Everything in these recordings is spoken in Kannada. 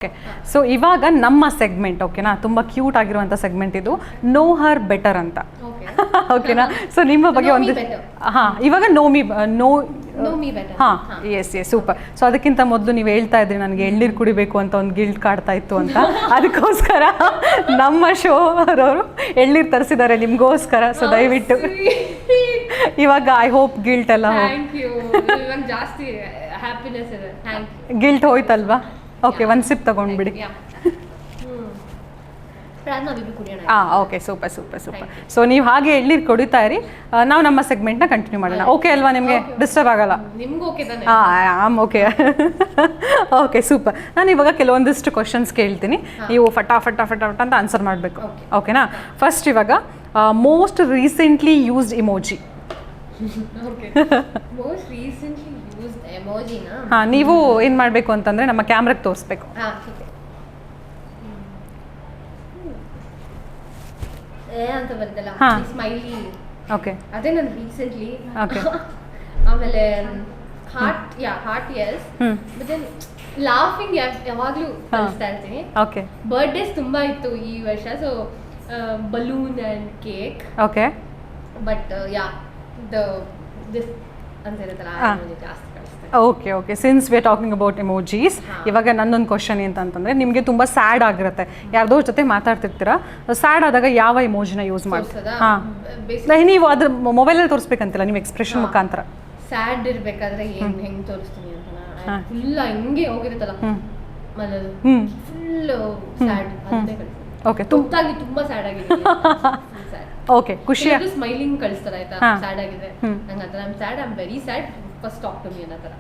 ಓಕೆ, ಸೊ ಇವಾಗ ನಮ್ಮ ಸೆಗ್ಮೆಂಟ್ ಓಕೆನಾ, ತುಂಬ ಕ್ಯೂಟ್ ಆಗಿರುವಂಥ ಸೆಗ್ಮೆಂಟ್ ಇದು, ನೋ ಹರ್ ಬೆಟರ್ ಅಂತ. ಓಕೆನಾ, ಸೊ ನಿಮ್ಮ ಬಗ್ಗೆ ಒಂದು ಇವಾಗ ಎಸ್ ಸೂಪರ್. ಸೊ ಅದಕ್ಕಿಂತ ಮೊದಲು ನೀವು ಹೇಳ್ತಾ ಇದ್ರಿ ನನಗೆ ಎಳ್ನೀರು ಕುಡಿಬೇಕು ಅಂತ ಒಂದು ಗಿಲ್ಟ್ ಕಾಡ್ತಾ ಇತ್ತು ಅಂತ, ಅದಕ್ಕೋಸ್ಕರ ನಮ್ಮ ಶೋ ಅವರು ಎಳ್ನೀರು ತರಿಸಿದ್ದಾರೆ ನಿಮಗೋಸ್ಕರ. ಸೊ ದಯವಿಟ್ಟು ಇವಾಗ ಐ ಹೋಪ್ ಗಿಲ್ಟ್ ಎಲ್ಲ ಗಿಲ್ಟ್ ಹೋಯ್ತಲ್ವಾ? ಓಕೆ, ಒಂದು ಸಿಪ್ ತಗೊಂಡ್ಬಿಡಿ. Okay, super super super. So ನೀವು ಹಾಗೆ ಎಳ್ನೀರು ಕುಡಿತಾ ಇರಿ, ನಾವು ನಮ್ಮ ಸೆಗ್ಮೆಂಟ್ನ ಕಂಟಿನ್ಯೂ ಮಾಡೋಣ. ಓಕೆ ಅಲ್ವಾ? ನಿಮಗೆ ಡಿಸ್ಟರ್ಬ್ ಆಗಲ್ಲ? Okay okay super. ನಾನು ಇವಾಗ ಕೆಲವೊಂದಿಷ್ಟು ಕ್ವಶನ್ಸ್ ಕೇಳ್ತೀನಿ, ನೀವು ಫಟಾ ಫಟಾ ಫಟಾ ಫಟ ಅಂತ ಆನ್ಸರ್ ಮಾಡಬೇಕು. ಓಕೆನಾ? ಫಸ್ಟ್ ಇವಾಗ ಮೋಸ್ಟ್ ರೀಸೆಂಟ್ಲಿ ಯೂಸ್ಡ್ ಇಮೋಜಿ. ಹಾಂ, ನೀವು ಏನು ಮಾಡಬೇಕು ಅಂತಂದರೆ ನಮ್ಮ ಕ್ಯಾಮ್ರಾಗೆ ತೋರಿಸ್ಬೇಕು. ಅಂತ ಬರ್ತಲ್ಲ ಸ್ಮೈಲಿ. ಓಕೆ, ಅದೇ ನಾನು ರೀಸೆಂಟ್ಲಿ. ಓಕೆ, ಆಮೇಲೆ ಹಾರ್ಟ್ ಎಸ್, ಮತ್ತೆ ಲಾಫಿಂಗ್ ಯಾವಾಗ್ಲೂ ಕಲಿಸ್ತಾ ಇರ್ತೀನಿ. ಓಕೆ, ಬರ್ತ್ಡೇಸ್ ತುಂಬಾ ಇತ್ತು ಈ ವರ್ಷ, so balloon and cake. Okay, but this ಅಂತ ಇರುತ್ತಲ್ಲ ಜಾಸ್ತಿ ಕಳಿಸ್ತಾರೆ. Okay okay, since we are talking about emojis, ಇವಾಗ ನನ್ನೊಂದು ಕ್ವಶನ್ ಅಂತಂತಂದರೆ, ನಿಮಗೆ ತುಂಬ ಸ್ಯಾಡ್ ಆಗಿರುತ್ತೆ, ಯಾರ್ದೋ ಜೊತೆ ಮಾತಾಡ್ತಿರ್ತೀರಾ, ಸ್ಯಾಡ್ ಆದಾಗ ಯಾವ ಎಮೋಜಿನ ಯೂಸ್ ಮಾಡ್ತೀರಾ? ಹಾಂ, ನೀವು ಅದ್ರ ಮೊಬೈಲಲ್ಲಿ ತೋರಿಸ್ಬೇಕಂತಿಲ್ಲ, ನೀವು ಎಕ್ಸ್ಪ್ರೆಷನ್ ಮುಖಾಂತರ. ಸ್ಯಾಡ್ ಇರ್ಬೇಕಾದ್ರೆ ಹೆಂಗ್ ತೋರಿಸ್ತೀನಿ ಅಂತ, ಫುಲ್ ಹಿಂಗೆ ಹೋಗಿರುತ್ತಲ್ಲ ಫುಲ್ ಸ್ಯಾಡ್ ಅಂತ ಕಳಿಸ್ತೀನಿ. ಓಕೆ, ತುತ್ತಾಗಿ ತುಂಬಾ ಸ್ಯಾಡ್ ಆಗಿದೆ. ಓಕೆ, ಖುಷಿ ಸ್ಮೈಲಿಂಗ್ ಕಳಿಸ್ತಾರೆ ಆಯ್ತಾ, ಸ್ಯಾಡ್ ಆಗಿದೆ ನಂಗೆ ಅಂತ, I sad, I am very sad, first talk to me ಅನ್ನೋ ಥರ.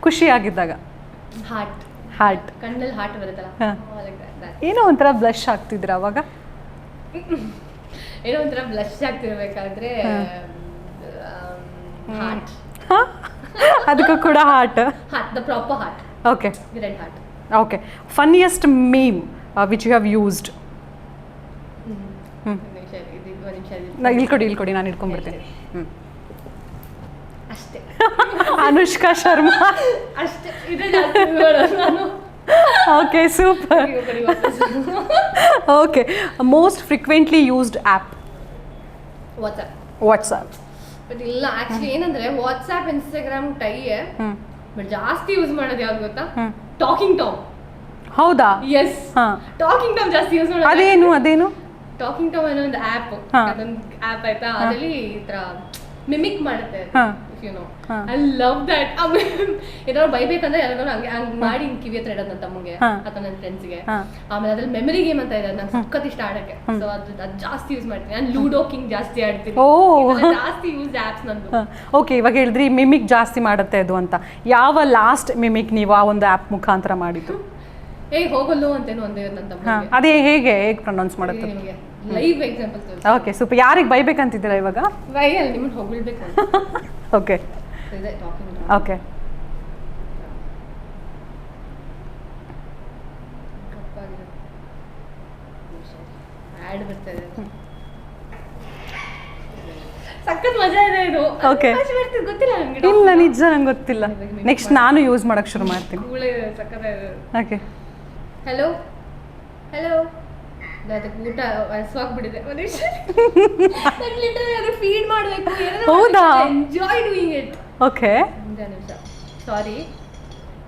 ಖುಷಿ ಆಗಿದ್ದಾಗ ಹಾರ್ಟ್ ಕಣ್ಣಲ್ಲಿ ಹಾರ್ಟ್ ಬರುತ್ತಲ್ಲ, ಏನೋ ಒಂಥರ ಬ್ಲಶ್ ಆಗ್ತಿದ್ರ ಅವಾಗ? ಏನೋ ಒಂಥರ ಬ್ಲಶ್ ಆಗ್ತಿರ್ಬೇಕಾದ್ರೆ ಹಾರ್ಟ್, ಅದಕ್ಕೂ ಕೂಡ heart, the proper heart. Okay, red heart. Okay, funniest meme which you have used? ಇಲ್ಕೊಡಿ ನಾನು ಇಟ್ಕೊಂಡ್ಬಿಡ್ತೀನಿ. ಅಷ್ಟೇ. ಅನುಷ್ಕಾ ಶರ್ಮಾ ಅಷ್ಟೇ. Okay, super. Okay, most frequently used app? WhatsApp. But ಇಲ್ಲ, ಆಕ್ಚುಲಿ ಏನಂದ್ರೆ ವಾಟ್ಸ್ಆ್ಯಪ್, ಇನ್ಸ್ಟಾಗ್ರಾಮ್ ಟೈಯೇ, ಬಟ್ ಜಾಸ್ತಿ ಯೂಸ್ ಮಾಡೋದು ಯಾವ್ದು ಗೊತ್ತಾ? Talking Tom. ಹೌದಾ? ಎಸ್, ಟಾಕಿಂಗ್ ಟಾಮ್ ಜಾಸ್ತಿ ಯೂಸ್ ಮಾಡೋದು. ಅದೇನು? ಟಾಕಿಂಗ್ ಟಾಮ್ ಅನ್ನೋ ಒಂದು ಆ್ಯಪ್, ಅದೊಂದು ಆ್ಯಪ್ ಆಯ್ತಾ, ಅದರಲ್ಲಿ ಈ ಥರ ಮಿಮಿಕ್ ಮಾಡುತ್ತೆ, you know. I love that. ಏನಾದ್ರು ಬೈಬೇಕಂದ್ರೆ ಯಾರಾದ್ರೂ ಹಂಗೆ ಮಾಡಿ ಕಿವಿ ಹತ್ರ ಇಡೋದು ನನ್ನ ತಮ್ಮಗೆ ಅಥವಾ ನನ್ನ ಫ್ರೆಂಡ್ಸ್ಗೆ. ಆಮೇಲೆ ಅದ್ರಲ್ಲಿ ಮೆಮರಿ ಗೇಮ್ ಅಂತ ಇದೆ, ನಂಗೆ ಸಖತ್ ಇಷ್ಟ ಆಡಕ್ಕೆ, ಸೊ ಅದು ಜಾಸ್ತಿ ಯೂಸ್ ಮಾಡ್ತೀನಿ. ನಾನು ಲೂಡೋ ಕಿಂಗ್ ಜಾಸ್ತಿ ಆಡ್ತೀನಿ, ಜಾಸ್ತಿ ಯೂಸ್ ಆ್ಯಪ್ಸ್ ನಂದು. ಓಕೆ, ಇವಾಗ ಹೇಳಿದ್ರಿ ಮಿಮಿಕ್ ಜಾಸ್ತಿ ಮಾಡುತ್ತೆ ಅದು ಅಂತ, ಯಾವ ಲಾಸ್ಟ್ ಮಿಮಿಕ್ ನೀವು ಆ ಒಂದು ಆ್ಯಪ್ ಮುಖಾಂತರ ಮಾಡಿದ್ದು? ಹೋಗಲ್ಲೋ ಅಂತೇನೋ ಒಂದೇ ನನ್ನ ತಮ್ಮಗೆ. ಅದೇ ಹೇಗೆ ಪ್ರೊನೌನ್ಸ್ ಮಾಡುತ್ತೆ ನಿಮಗೆ ಲೈವ್ ಎಕ್ಸಾಂಪಲ್ ತೋರಿಸಿ. Okay, super. ಯಾರಿಗೆ ಬೈಬೇಕಂತಿದ್ದೀರಾ ಇವಾಗ? ಬೈಯಲ್ಲ, ನಿಮ್ಮನ್ನು ಹೊಗಳ್ಬೇಕು. ಓಕೆ ಓಕೆ, ಆಡ್ ಬರ್ತಿದೆ, ಸಖತ್ ಮಜಾ ಇದೆ ಇದು. ಓಕೆ, ಗೊತ್ತಿಲ್ಲ ನನಗೆ. ಇಲ್ಲ, ನಿಜ ನಂಗೆ ಗೊತ್ತಿಲ್ಲ. ನೆಕ್ಸ್ಟ್ ನಾನು ಯೂಸ್ ಮಾಡಕ್ಕೆ ಶುರು ಮಾಡ್ತೀನಿ. ಸಖತ್ ಇದೆ. ಓಕೆ, ಹಲೋ ಹಲೋ, ಅದಕ್ಕೆ ಊಟ ಹಸುವಾಗ್ಬಿಟ್ಟಿದೆ, ಅದಕ್ಕೆ ಫೀಡ್ ಮಾಡಬೇಕು. ಹೌದಾ? Enjoy doing it. ಓಕೆ, ಒಂದು ನಿಮಿಷ, ಸಾರಿ,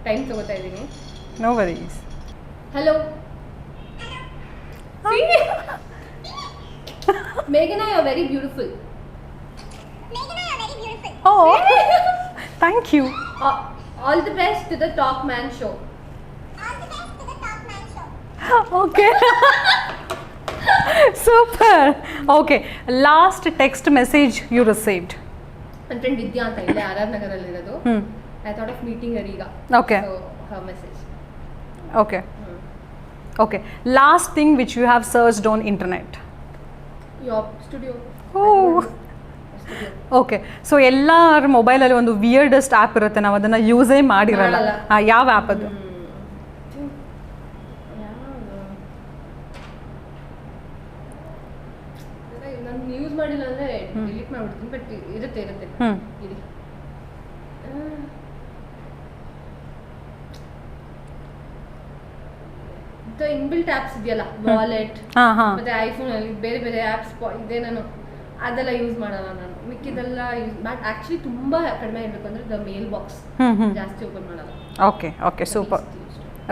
ಟೈಮ್ ತಗೋತಾ ಇದ್ದೀನಿ. No worries. ಹಲೋ ಮೇಘನಾ, you are very beautiful. Oh, thank you. All the best to the Talk Man show. Okay. Super. Okay, last text message you received? ನನ್ನ ಫ್ರೆಂಡ್ ವಿದ್ಯಾ ಅಂತ ಇಲ್ಲೇ ಆರ್ ನಗರಲ್ಲಿ ಇರೋದು. I thought of meeting her ಈಗ. Okay. So her message. Okay. Okay, last thing which you have searched on internet? Your studio. Oh. Okay, so ಎಲ್ಲರ ಮೊಬೈಲಲ್ಲಿ ಒಂದು ವಿಯರ್ಡೆಸ್ಟ್ ಆ್ಯಪ್ ಇರುತ್ತೆ, ನಾವು ಅದನ್ನು ಯೂಸೇ ಮಾಡಿರಲ್ಲ. ಯಾವ ಆ್ಯಪ್ ಅದು? ನಾನು ಯೂಸ್ ಮಾಡಿಲ್ಲ ಅಂದರೆ ಡಿಲೀಟ್ ಮಾಡಿಬಿಡ್ತೀನಿ, ಬಟ್ ಇರುತ್ತೆ ಇರಿ ಇನ್ಬಿಲ್ಟ್ ಆ್ಯಪ್ಸ್ ಇದೆಯಲ್ಲ, ವಾಲೆಟ್ ಹಾಂ ಹಾಂ ಮತ್ತೆ ಐಫೋನಲ್ಲಿ ಬೇರೆ ಬೇರೆ ಆ್ಯಪ್ಸ್ ಇದೆ, ನಾನು ಅದೆಲ್ಲ ಯೂಸ್ ಮಾಡಲ್ಲ. ನಾನು ಮಿಕ್ಕಿದೆಲ್ಲ ಯೂಸ್ ಬಟ್ ಆ್ಯಕ್ಚುಲಿ ತುಂಬ ಕಡಿಮೆ ಇರಬೇಕು ಅಂದರೆ ದ ಮೇಲ್ ಬಾಕ್ಸ್ ಜಾಸ್ತಿ ಓಪನ್ ಮಾಡಲ್ಲ. Okay okay super.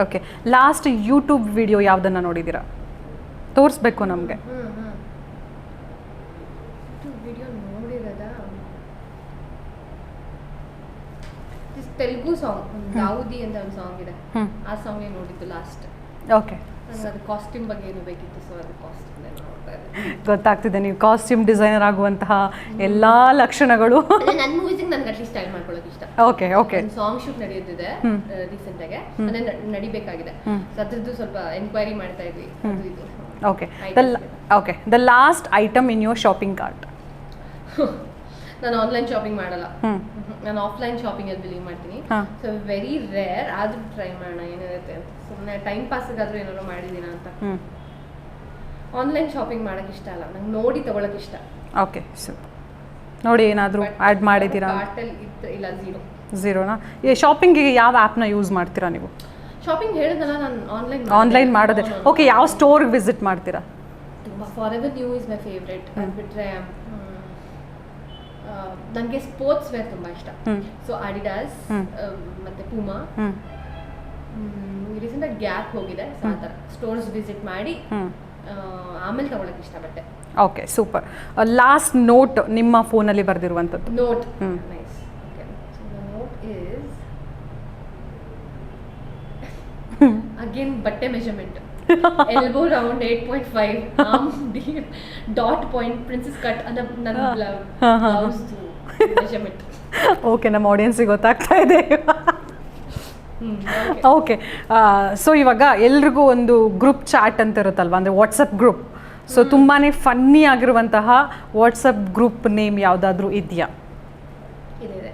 Okay, last YouTube video ಯಾವುದನ್ನು ನೋಡಿದ್ದೀರಾ? ತೋರಿಸ್ಬೇಕು ನಮಗೆ. ವಿಡಿಯೋ ನೋಡಿರೋದಾ? ತೆಲುಗು ಸಾಂಗ್ ದಾವುದಿ ಅಂತ ಒಂದು ಸಾಂಗ್ ಇದೆ, ಆ ಸಾಂಗೇ ನೋಡಿದ್ದು ಲಾಸ್ಟ್. ಓಕೆ, ನನಗೆ ಅದು ಕಾಸ್ಟ್ಯೂಮ್ ಬಗ್ಗೆ ಏನು ಬೇಕಿತ್ತು, ಸೊ ಅದು ಕಾಸ್ಟ್ಯೂಮ್ ನೋಡ್ತಾ ಇದ್ದೆ. ಗೊತ್ತಾಗ್ತಿದೆ ನೀವು ಕಾಸ್ಟ್ಯೂಮ್ ಡಿಸೈನರ್ ಆಗುವಂತಹ ಎಲ್ಲ ಲಕ್ಷಣಗಳು. ನನ್ನ ಮೂವೀಸಿಗೆ ನನಗೆ ಅಟ್ಲೀಸ್ಟ್ ಸ್ಟೈಲ್ ಮಾಡ್ಕೊಳ್ಳೋಕೆ ಇಷ್ಟ. ಓಕೆ ಓಕೆ, ಸಾಂಗ್ ಶೂಟ್ ನಡೆಯುತ್ತಿದೆ ರೀಸೆಂಟ್ ಆಗಿ, ಅದೇ ನಡಿಬೇಕಾಗಿದೆ. ಸೊ ಅದ್ರದ್ದು ಸ್ವಲ್ಪ ಎನ್ಕ್ವೈರಿ ಮಾಡ್ತಾ ಇದ್ವಿ. ಅದು ಇದು. Okay, okay, the last item in your shopping cart? ನಾನು ಆನ್ಲೈನ್ ಶಾಪಿಂಗ್ ಮಾಡಲ್ಲ, ನಾನು ಆಫ್ಲೈನ್ ಶಾಪಿಂಗ್ ಅಲ್ಲಿ ಬಿಲೀವ್ ಮಾಡ್ತೀನಿ. ಸೊ ವೆರಿ ರೇರ್, ಆದ್ರೂ ಟ್ರೈ ಮಾಡೋಣ ಏನಿರುತ್ತೆ ಅಂತ. ಸುಮ್ಮನೆ ಟೈಮ್ ಪಾಸ್ಗಾದ್ರೂ ಏನಾದ್ರು ಮಾಡಿದೀನ ಅಂತ. ಆನ್ಲೈನ್ ಶಾಪಿಂಗ್ ಮಾಡಕ್ ಇಷ್ಟ ಅಲ್ಲ, ನಂಗೆ ನೋಡಿ ತಗೊಳಕ್ ಇಷ್ಟ. ಓಕೆ, ನೋಡಿ ಏನಾದರೂ ಆ್ಯಡ್ ಮಾಡಿದ್ದೀರಾ? ಇಲ್ಲ, ಝೀರೋನಾ? ಈ ಶಾಪಿಂಗಿಗೆ ಯಾವ ಆ್ಯಪ್ನ ಯೂಸ್ ಮಾಡ್ತೀರಾ ನೀವು? ಶಾಪಿಂಗ್ ಹೇಳಿದ್ನಲ್ಲ ನಾನು ಆನ್ಲೈನ್ ಮಾಡೋದೇ. ಓಕೆ, ಯಾವ ಸ್ಟೋರ್ಗೆ ವಿಸಿಟ್ ಮಾಡ್ತೀರಾ? Forever new is my favourite. ಬಿಟ್ರೆ ನನಗೆ ಸ್ಪೋರ್ಟ್ಸ್ ವೇರ್ ತುಂಬ ಇಷ್ಟ. ಸೊ ಅಡಿಡಾಸ್ ಮತ್ತೆ ಪೂಮಾ. ರೀಸೆಂಟಾಗಿ ಗ್ಯಾಪ್ ಹೋಗಿದೆ, ಸೊ ಆ ಥರ ಸ್ಟೋರ್ಸ್ ವಿಸಿಟ್ ಮಾಡಿ ಆಮೇಲೆ ತಗೊಳಕ್ಕೆ ಇಷ್ಟ ಬಟ್ಟೆ. Okay, super. ಲಾಸ್ಟ್ ನೋಟ್ ನಿಮ್ಮ ಫೋನಲ್ಲಿ ಬರೆದಿರುವಂಥದ್ದು? Note, nice. Okay, so the note is again ಬಟ್ಟೆ measurement. Elbow round 8.5, arm dot point, princess cut ಅನ್ನೋ ನನ್ನ ಬ್ಲೌಸ್ ಮೆಜರ್ಮೆಂಟ್. ಓಕೆ, ನಮ್ಮ ಆಡಿಯನ್ಸಿಗೆ ಗೊತ್ತಾಗ್ತಾ ಇದೆ. ಓಕೆ, ಸೊ ಇವಾಗ ಎಲ್ರಿಗೂ ಒಂದು ಗ್ರೂಪ್ ಚಾಟ್ ಅಂತ ಇರುತ್ತಲ್ವ, ಅಂದರೆ ವಾಟ್ಸಪ್ ಗ್ರೂಪ್. ಸೊ ತುಂಬಾ ಫನ್ನಿ ಆಗಿರುವಂತಹ ವಾಟ್ಸಪ್ ಗ್ರೂಪ್ ನೇಮ್ ಯಾವುದಾದ್ರೂ ಇದೆಯಾ? ಇದೆ.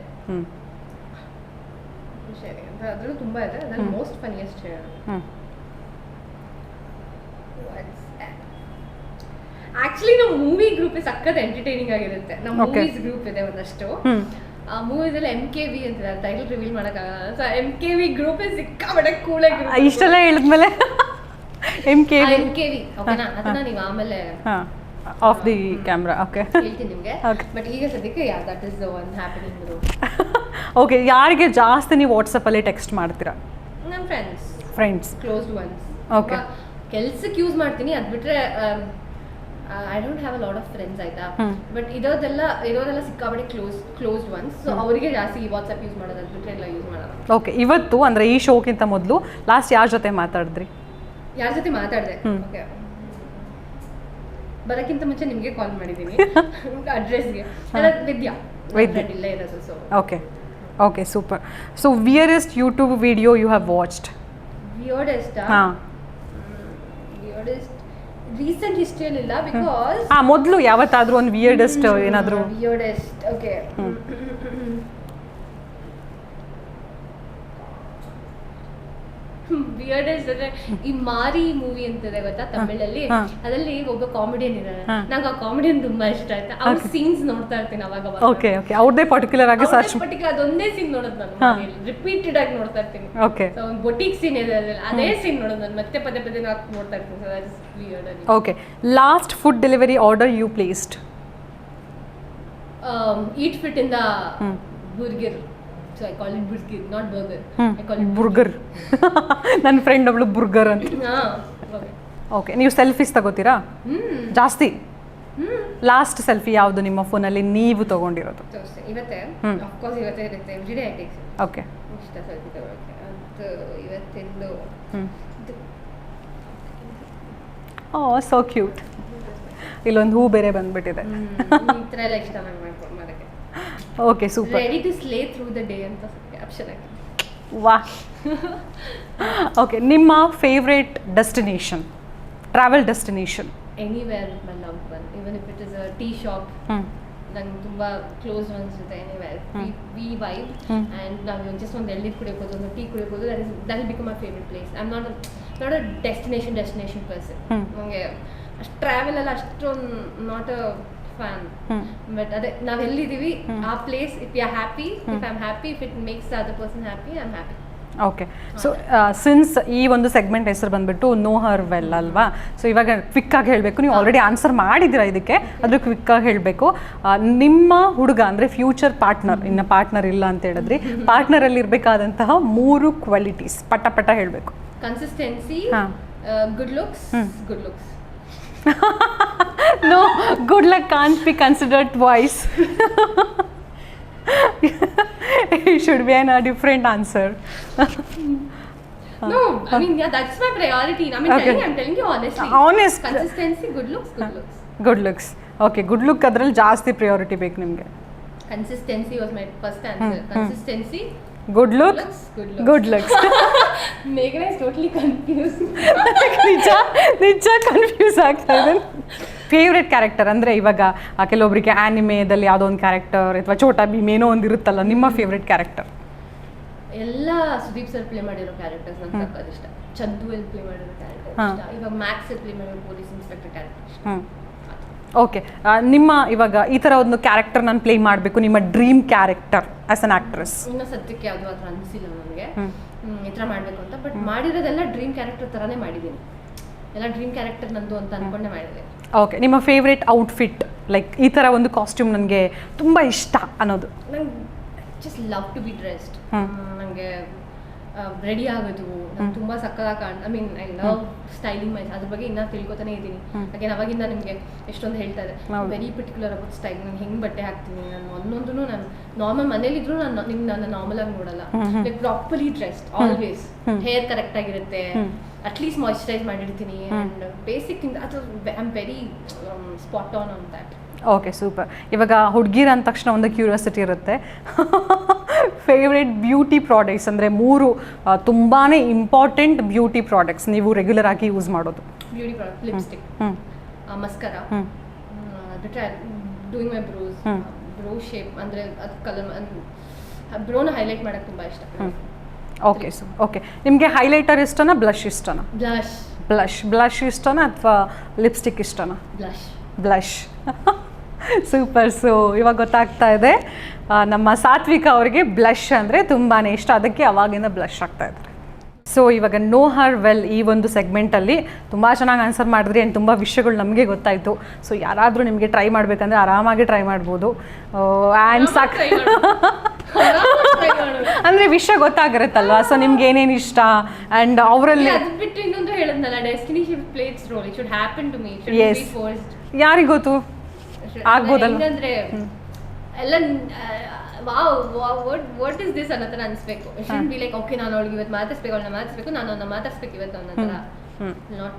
ಅದರಲ್ಲೂ ತುಂಬ ಇದೆ, ಅದರಲ್ಲಿ ಮೋಸ್ಟ್ ಫನ್ನಿಯೆಸ್ಟ್ ಹೇಳೋಣ. ಆಕ್ಚುಲಿ ನಮ್ಮ ಮೂವಿ ಗ್ರೂಪ್ ಸಕ್ಕತ್ ಎಂಟರ್ಟೈನಿಂಗ್ ಆಗಿರುತ್ತೆ. ನಮ್ಮ ಮೂವೀಸ್ ಗ್ರೂಪ್ ಇದೆ ಒಂದಷ್ಟು. ಆ ಮೂವೀಸಲ್ಲಿ MKV ಅಂತ ಟೈಟಲ್ ರಿವೀಲ್ ಮಾಡೋಕ್ಕಾಗಲ್ಲ. ಸೊ MKV ಗ್ರೂಪ್ ಸಿಕ್ಕಾಪಟ್ಟೆ ಕೂಲ್ ಆಗಿರುತ್ತೆ. ಇಷ್ಟೆಲ್ಲ ಹೇಳಿದ್ಮೇಲೆ MKV ಓಕೆನಾ, ಅದನ್ನ ನೀವು ಆಮೇಲೆ ಆಫ್ ದಿ ಕ್ಯಾಮ್ರಾ ಓಕೆ ಹೇಳ್ತೀನಿ ನಿಮಗೆ. ಬಟ್ ಈಗ ಸದ್ಯಕ್ಕೆ that is the one happening group. Okay, ಯಾರಿಗೆ ಜಾಸ್ತಿ ನೀವು ವಾಟ್ಸಪ್ಪಲ್ಲಿ ಟೆಕ್ಸ್ಟ್ ಮಾಡ್ತೀರಾ? ನಮ್ಮ ಫ್ರೆಂಡ್ಸ್, ಕ್ಲೋಸ್ಡ್ ಒನ್ಸ್. ಓಕೆ, ಕೆಲ್ಸಕ್ಕೆ ಯೂಸ್ ಮಾಡ್ತೀನಿ, ಅದು ಬಿಟ್ರೆ I don't have a lot of friends ಆಯ್ತಾ. ಬಟ್ ಇರೋದೆಲ್ಲ ಸಿಕ್ಕಾಬಡಿ ಕ್ಲೋಸ್ಡ್ ಒನ್ಸ್. ಸೊ ಅವರಿಗೆ ಜಾಸ್ತಿ ವಾಟ್ಸಪ್ ಯೂಸ್ ಮಾಡೋದು, ಅದು ಬಿಟ್ರೆ ಎಲ್ಲ ಯೂಸ್ ಮಾಡೋದು. ಓಕೆ, ಇವತ್ತು ಅಂದರೆ ಈ ಶೋಕ್ಕಿಂತ ಮೊದಲು ಲಾಸ್ಟ್ ಯಾರ ಜೊತೆ ಮಾತಾಡಿದ್ರಿ? ಯಾರ ಜೊತೆ ಮಾತಾಡಿದೆ? ಓಕೆ, ಬರೋಕ್ಕಿಂತ ಮುಂಚೆ ನಿಮಗೆ ಕಾಲ್ ಮಾಡಿದ್ದೀನಿ ಅಡ್ರೆಸ್ಗೆ. ವಿದ್ಯಾ ಇಲ್ಲೇ ಇರೋದು. So okay, super. So weirdest YouTube video you have watched? Weirdest recent ಹಿಸ್ಟ್ರಿಯಲ್ಲಿ ಇಲ್ಲ, ಬಿಕಾಸ್ ಮೊದಲು ಯಾವತ್ತಾದ್ರೂ ಒಂದು ವಿಯರ್ಡೆಸ್ಟ್ ಏನಾದರೂ? ವಿಯರ್ಡೆಸ್ಟ್ ಓಕೆ, ವಿಯರ್ಡೆಸ್ಟ್ ಅಂದ್ರೆ ಈ ಮಾರಿ ಮೂವಿ ಅಂತಿದೆ ಗೊತ್ತಾ ತಮಿಳಲ್ಲಿ, ಅದರಲ್ಲಿ ಒಬ್ಬ ಕಾಮಿಡಿಯನ್ ಇದ್ದಾರೆ. ನಂಗೆ ಆ ಕಾಮಿಡಿಯನ್ ತುಂಬಾ ಇಷ್ಟ ಆಯ್ತಾ. ಅವ್ರ ಸೀನ್ಸ್ ನೋಡ್ತಾ ಇರ್ತೀನಿ ಅವಾಗ. ಓಕೆ, ಅವ್ರದೇ ಪರ್ಟಿಕ್ಯುಲರ್ ಆಗಿ ಸರ್ಚ್ ಪರ್ಟಿಕ್ಯುಲರ್ ಅದೊಂದೇ ಸೀನ್ ನೋಡೋದು ನಾನು, ರಿಪೀಟೆಡ್ ಆಗಿ ನೋಡ್ತಾ ಇರ್ತೀನಿ. ಓಕೆ, ಒಂದು ಬೊಟಿಕ್ ಸೀನ್ ಇದೆ ಅದ್ರಲ್ಲಿ, ಅದೇ ಸೀನ್ ನೋಡೋದು ನಾನು ಮತ್ತೆ ಪದೇ ನೋಡ್ತಾ ಇರ್ತೀನಿ. So that is weird. Okay, last food delivery order you placed? Eat fit ಇಂದ burger. So I call it burger, not burger. I call it burger. ನನ್ನ ಫ್ರೆಂಡ್ ಒಬ್ಳು ಬರ್ಗರ್ ಅಂತ. ಓಕೆ, ನೀವು ಸೆಲ್ಫೀಸ್ ತಗೋತೀರಾ ಜಾಸ್ತಿ? ಲಾಸ್ಟ್ ಸೆಲ್ಫಿ ಯಾವುದು ನಿಮ್ಮ ಫೋನಲ್ಲಿ ನೀವು ತಗೊಂಡಿರೋದು? ಇವತ್ತೇ ಆಫ್ಕೋರ್ಸ್ ಇವತ್ತೇ ಇರುತ್ತೆ, every day I take. Okay, ಇಷ್ಟ ಸೆಲ್ಫಿ ತಗೊಳ್ಳೋಕ್ಕೆ ಅದು ಇವತ್ತಿಂದು. So cute. ಇಲ್ಲೊಂದು ಹೂ ಬೇರೆ ಬಂದ್ಬಿಟ್ಟಿದೆ. ಈ ಥರ ಎಲ್ಲ ಇಷ್ಟ ನಂಗೆ ಮಾಡೋಕ್ಕೆ. Okay, super. Ready to slay through the day ಅಂತ ಕ್ಯಾಪ್ಷನ್ ಹಾಕಿ. ವಾಹ್. ಓಕೆ, ನಿಮ್ಮ favourite destination, travel destination? Anywhere with my loved one, even if it is a tea shop. ನಂಗೆ ತುಂಬ ಕ್ಲೋಸ್ ಒನ್ಸ್ ಜೊತೆ ಎನಿವೇರ್ ವಿ ವೈಬ್ ಆ್ಯಂಡ್ ನಾವು ಜಸ್ಟ್ ಒಂದು ಎಳ್ನೀರು ಕುಡಿಯೋದು, ಒಂದು ಟೀ ಕುಡಿಯೋದು, that will become my favourite place. I am not a destination person. ನನಗೆ ಅಷ್ಟು ಟ್ರಾವೆಲ್ ಎಲ್ಲ ಅಷ್ಟೊಂದು ನಾಟ್ ಅ fan. But ಅದೇ ನಾವು ಎಲ್ಲಿದ್ದೀವಿ ಆ place, if you are happy, if I am happy, if it makes the other person happy, I am happy. Okay. So since ಈ ಒಂದು ಸೆಗ್ಮೆಂಟ್ ಹೆಸರು ಬಂದ್ಬಿಟ್ಟು ನೋ ಹರ್ ವೆಲ್ ಅಲ್ವಾ, ಸೊ ಇವಾಗ ಕ್ವಿಕ್ಕಾಗಿ ಹೇಳಬೇಕು, ನೀವು ಆಲ್ರೆಡಿ ಆನ್ಸರ್ ಮಾಡಿದ್ದೀರಾ ಇದಕ್ಕೆ, ಅದ್ರ ಕ್ವಿಕ್ಕಾಗಿ ಹೇಳಬೇಕು. ನಿಮ್ಮ ಹುಡುಗ ಅಂದರೆ ಫ್ಯೂಚರ್ ಪಾರ್ಟ್ನರ್, ಇನ್ನು ಪಾರ್ಟ್ನರ್ ಇಲ್ಲ ಅಂತ ಹೇಳಿದ್ರಿ, ಪಾರ್ಟ್ನರಲ್ಲಿ ಇರಬೇಕಾದಂತಹ 3 ಕ್ವಾಲಿಟೀಸ್ ಪಟ ಪಟ ಹೇಳಬೇಕು. Consistency, good looks, good looks. No, good luck can't be considered twice. It should be a different answer. No, I mean, yeah, that's my priority. I mean, Okay. I'm telling you honestly. Honest. Consistency, good looks, good looks. Good looks. Okay, good look ಅದ್ರಲ್ಲಿ ಜಾಸ್ತಿ ಪ್ರಿಯಾರಿಟಿ ಬೇಕು ನಿಮಗೆ. Consistency was my first answer. Consistency, good look, good looks. Good looks. Meghna is totally confused. ನಿಜ ಕನ್ಫ್ಯೂಸ್ ಆಗ್ತಾ ಇದೆ. ಫೇವ್ರೆಟ್ ಕ್ಯಾರೆಕ್ಟರ್ ಅಂದರೆ ಇವಾಗ ಕೆಲವೊಬ್ಬರಿಗೆ ಆ್ಯನಿಮೇದಲ್ಲಿ ಯಾವುದೋ ಒಂದು ಕ್ಯಾರೆಕ್ಟರ್ ಅಥವಾ ಛೋಟಾ ಭೀಮ್ ಏನೋ ಒಂದು ಇರುತ್ತಲ್ಲ, ನಿಮ್ಮ ಫೇವ್ರೆಟ್ ಕ್ಯಾರೆಕ್ಟರ್? ಎಲ್ಲ ಸುದೀಪ್ ಸರ್ ಪ್ಲೇ ಮಾಡಿರೋ ಕ್ಯಾರೆಕ್ಟರ್ಸ್ ನಂಗೆ ಸಕ್ಕತ್ ಇಷ್ಟ. ಚಂದು ಎಲ್ಲಿ ಪ್ಲೇ ಮಾಡಿರೋ ಕ್ಯಾರೆಕ್ಟರ್ ಇಷ್ಟ. ಇವಾಗ ಮ್ಯಾಕ್ಸ್ ಪ್ಲೇ ಮಾಡಿರೋ ಪೊಲೀಸ್ ಇನ್ಸ್ಪೆಕ್ಟರ್ ಕ್ಯಾರೆಕ್ಟರ್ ಇಷ್ಟ. ಓಕೆ. ನಿಮ್ಮ ಇವಾಗ ಈ ಥರ ಒಂದು ಕ್ಯಾರೆಕ್ಟರ್ ನಾನು ಪ್ಲೇ ಮಾಡಬೇಕು, ನಿಮ್ಮ dream character as an actress? ಇನ್ನು ಸದ್ಯಕ್ಕೆ ಯಾವುದೂ ಆ ಥರ ಅನಿಸಿಲ್ಲ ನನಗೆ ಈ ಥರ ಮಾಡಬೇಕು ಅಂತ. ಬಟ್ ಮಾಡಿರೋದೆಲ್ಲ ಡ್ರೀಮ್ ಕ್ಯಾರೆಕ್ಟರ್ ಥರನೇ ಮಾಡಿದ್ದೀನಿ. ಎಲ್ಲ ಡ್ರೀಮ್ ಕ್ಯಾರೆಕ್ಟರ್ ನಂದು ಅಂತ ಅಂದ್ಕೊಂಡೆ ಮಾಡಿದೆ. ಓಕೆ. ನಿಮ್ಮ ಫೇವ್ರೆಟ್ ಔಟ್ಫಿಟ್, ಲೈಕ್ ಈ ಥರ ಒಂದು ಕಾಸ್ಟ್ಯೂಮ್ ನನಗೆ ತುಂಬ ಇಷ್ಟ ಅನ್ನೋದು? ನಂಗೆ just love to be dressed. ನನಗೆ ರೆಡಿ ಆಗೋದು ನಂಗೆ ತುಂಬ ಸಕ್ಕದಾಗಿ I mean I love styling my. ಅದ್ರ ಬಗ್ಗೆ ಇನ್ನೂ ತಿಳ್ಕೊತಾನೆ ಇದ್ದೀನಿ. ಹಾಗೆ ಅವಾಗಿಂದ ನಿಮಗೆ ಎಷ್ಟೊಂದು ಹೇಳ್ತಾ ಇದೆ, ವೆರಿ ಪರ್ಟಿಕ್ಯುಲರ್ ಅಬೌಟ್ ಸ್ಟೈಲ್. ನಾನು ಹೆಂಗೆ ಬಟ್ಟೆ ಹಾಕ್ತೀನಿ, ನಾನು ಒಂದೊಂದೂ ನಾನು ನಾರ್ಮಲ್ ಮನೇಲಿದ್ರು ನಾನು ನಾರ್ಮಲ್ ಆಗಿ ನೋಡಲ್ಲ. Like properly dressed always. Hair correct ಆಗಿರುತ್ತೆ, ಅಟ್ಲೀಸ್ಟ್ ಮಾಯಿಶ್ಚರೈಸ್ ಮಾಡಿರ್ತೀನಿ, ಆ್ಯಂಡ್ ಬೇಸಿಕ್ ಇಂದ ಅದು I am very spot on that. Okay, super. ಇವಾಗ ಹುಡುಗಿರ ಅಂದ ತಕ್ಷಣ ಒಂದು ಕ್ಯೂರಿಯಾಸಿಟಿ ಇರುತ್ತೆ, ಫೇವ್ರೆಟ್ ಬ್ಯೂಟಿ ಪ್ರಾಡಕ್ಟ್ಸ್ ಅಂದರೆ 3 ತುಂಬಾ ಇಂಪಾರ್ಟೆಂಟ್ ಬ್ಯೂಟಿ ಪ್ರಾಡಕ್ಟ್ಸ್ ನೀವು ರೆಗ್ಯುಲರ್ ಆಗಿ ಯೂಸ್ ಮಾಡೋದು? ಬ್ಯೂಟಿ ಪ್ರಾಡಕ್ಟ್, ಲಿಪ್ಸ್ಟಿಕ್, ಮಸ್ಕರಾ, ಬಿಟ್ರೆ ಡೂಯಿಂಗ್ ಮೈ ಬ್ರೋ ಶೇಪ್, ಅಂದರೆ ಅದು ಕಲರ್ ಬ್ರೋನ ಹೈಲೈಟ್ ಮಾಡೋಕ್ಕೆ ತುಂಬ ಇಷ್ಟ. ಓಕೆ. ಸೊ ಓಕೆ, ನಿಮಗೆ ಹೈಲೈಟರ್ ಇಷ್ಟನಾ, ಬ್ಲಷ್ ಇಷ್ಟನಾ? ಬ್ಲಷ್ ಇಷ್ಟನಾ ಅಥವಾ ಲಿಪ್ಸ್ಟಿಕ್ ಇಷ್ಟನಾ? ಬ್ಲಷ್. ಸೂಪರ್. ಸೊ ಇವಾಗ ಗೊತ್ತಾಗ್ತಾ ಇದೆ ನಮ್ಮ ಸಾತ್ವಿಕ ಅವರಿಗೆ ಬ್ಲಷ್ ಅಂದರೆ ತುಂಬಾ ಇಷ್ಟ, ಅದಕ್ಕೆ ಅವಾಗಿಂದ ಬ್ಲಷ್ ಆಗ್ತಾ ಇದ್ದಾರೆ. ಸೊ ಇವಾಗ ನೋ ಹರ್ ವೆಲ್ ಈ ಒಂದು ಸೆಗ್ಮೆಂಟಲ್ಲಿ ತುಂಬ ಚೆನ್ನಾಗಿ ಆನ್ಸರ್ ಮಾಡಿದ್ರಿ ಆ್ಯಂಡ್ ತುಂಬ ವಿಷಯಗಳು ನಮಗೆ ಗೊತ್ತಾಯಿತು. ಸೊ ಯಾರಾದರೂ ನಿಮಗೆ ಟ್ರೈ ಮಾಡಬೇಕಂದ್ರೆ ಆರಾಮಾಗಿ ಟ್ರೈ ಮಾಡ್ಬೋದು. ಆ್ಯಂಡ್ ಅಂದರೆ ವಿಷಯ ಗೊತ್ತಾಗಿರುತ್ತಲ್ವಾ, ಸೊ ನಿಮ್ಗೆ ಏನೇನು ಇಷ್ಟ ಆ್ಯಂಡ್ ಅವರಲ್ಲಿ ಬಿಟ್ಟು ಇನ್ನೊಂದು ಹೇಳಿದ್ನಲ್ಲ, destiny plays role. It should happen to me. Yes, ಯಾರಿಗೆ ಗೊತ್ತು, ಆಗ್ಬೋದಲ್ಲ. ಹೆಂಗಂದ್ರೆ ಎಲ್ಲ ವಾಟ್ ಇಸ್ ದಿಸ್ ಅನ್ನೋ ಥರ ಅನಿಸ್ಬೇಕು. It should be like okay, ನಾನು ಅವಳಿಗೆ ಇವತ್ತು ಮಾತಾಡ್ಸ್ಬೇಕು, ಅವಳನ್ನ ಮಾತಾಡ್ಸ್ಬೇಕು, ನಾನು ಅವನ್ನ ಮಾತಾಡ್ಸ್ಬೇಕು ಇವತ್ತು ಅನ್ನೋ ಥರ. ನಾಟ್